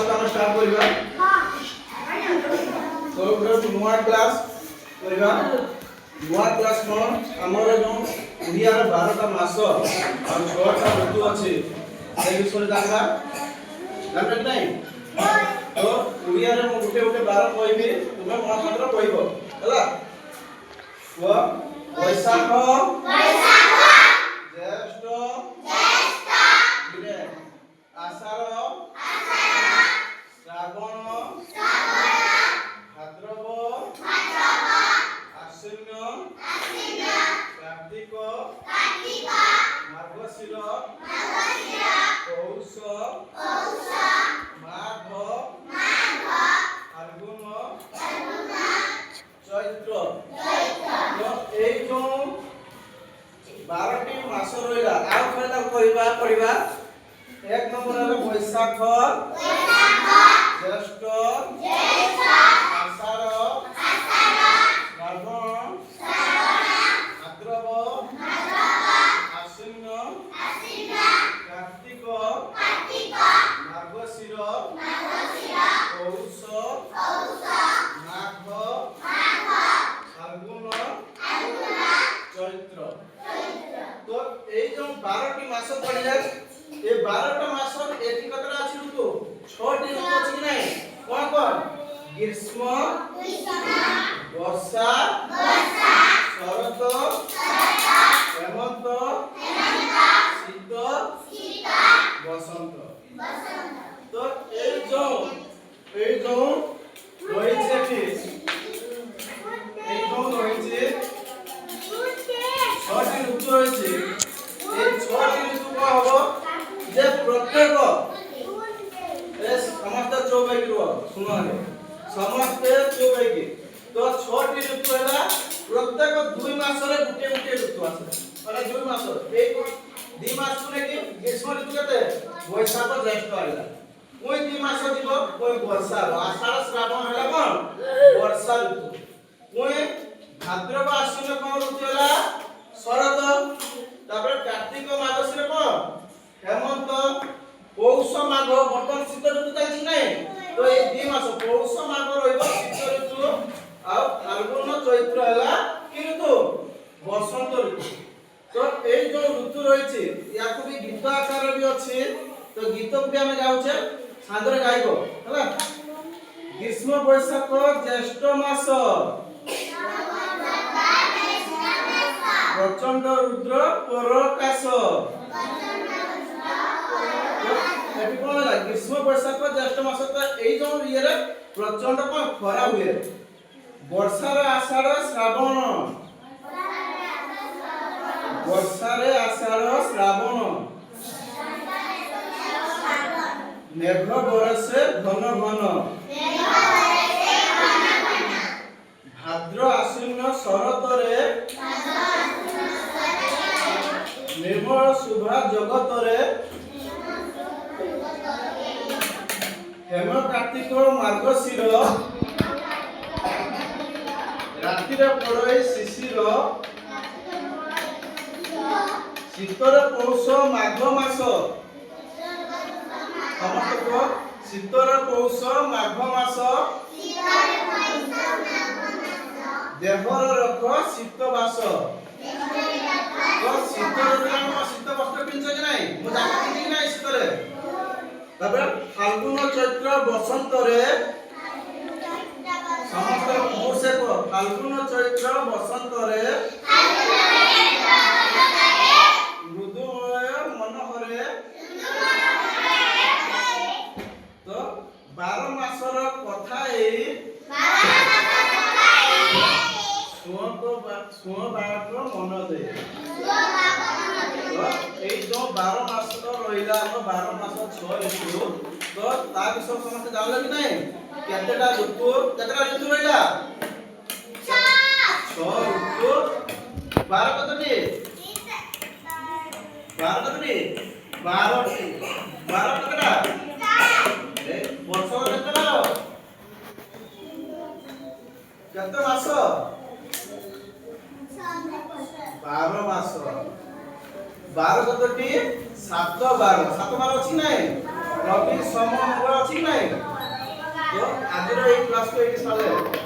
class हम start करिबा तो नुआ क्लास करिबा नुआ क्लास कोन हमर जो ओडिया रे 12टा मास और 6टा ऋतु अछि से विषय जानबा जानबे नहीं तो ओडिया रे गुटे गुटे 12 कहबी तुमे मात्र कहबो हला वो वैशाख ज्येष्ठ आषाढ़ श्रावण भाद्रव आश्विन कार्तिक मार्गशीर पौष माघ फाल्गुन चैत्र तो এই जो 12টি মাস রইলা আর ফেলা কইবা পড়িবা एक नंबर है वैशाख ज्येष्ठ आषाढ़ श्रावण भाद्रव आश्विन कार्तिक मार्गशीर पौष माघ फाल्गुन चैत्र तो এই जो 12টি মাস পড়ে যায় ये 12टा मास एटी कतरा अछि ऋतु 6टी ऋतु अछि कि नहीं कोन कोन ग्रीष्म वर्षा शरत हेमंत शीत बसंत तो ए जो रही छे कि ए जो रही छे 6टी ऋतु रही छे ए 6टी ऋतु को हबो जे प्रत्येक समस्त चौबैकी रो सुनो रे समस्त चौबैकी तो 6टी ऋतु हैला प्रत्येक 2 मास रे गुटे गुटे ऋतु आसे माने 2 मास एक 2 मास कोने कि ग्रीष्म ऋतु केते वैशाख ज्येष्ठ हैला कोई 2 मास दिबो कोई वर्षा आषाढ़ श्रावण हैला कोन वर्षा ऋतु कोई भाद्रव आश्विन कोन ऋतु हैला शरद तापर कार्तिक मार्गशीर कोन हेमंत पौष माघ बर्तन शीत ऋतु चलछि नै तो ए 2 मास पौष माघ रहइबो शीत ऋतु आ फाल्गुन चैत्र हैला कि ऋतु बसंत ऋतु तो ए जो ऋतु रहिछि याकु भी गीत आकार भी अछि तो गीत भी हम गाउछे सादर गाइबो हला ग्रीष्म वैशाख ज्येष्ठ मास प्रचंड रुद्र प्रकाश ग्रीष्म वैशाख ज्येष्ठ मास এই जो ইয়ে प्रचंड को खरा हुए वर्षा रे आषाढ़ श्रावण वर्षा रे आषाढ़ श्रावण मेघ बरसे घन घन भाद्र आश्विन शरत रे निर्मल शुभा जगत रे हेम कार्तिक मार्गशीर राति रे पड़े शिशिर शीतर पौष माघ मास समस्त को शीतर पौष माघ मास देहर रख शीत बास तो शीत ऋतु शीत वस्त्र पिंच कि नहीं मु जाके कि नहीं शीत रे तबे फाल्गुन चैत्र बसंत रे समस्त मोर से को फाल्गुन चैत्र बसंत रे मृदुमय मनोहरे तो 12 मासर कथा ए सुनो बाप मन दे এই जो 12 मास रहिला 12 मास 6 ऋतु तो ता विषय समस्त जानले कि नहीं केतेटा ऋतु केतेटा ऋतु रहिला 6 ऋतु 12 कतटी 12 कतटी 12 केतेटा वर्ष केतेटा केते मास 12 मास 12 कतटी 7 12 7 12 अछि नै रवि सोम मंगल अछि नै ଆଜିର ଏଇ କ୍ଲାସକୁ ଏଇଠି ସାରିଲେ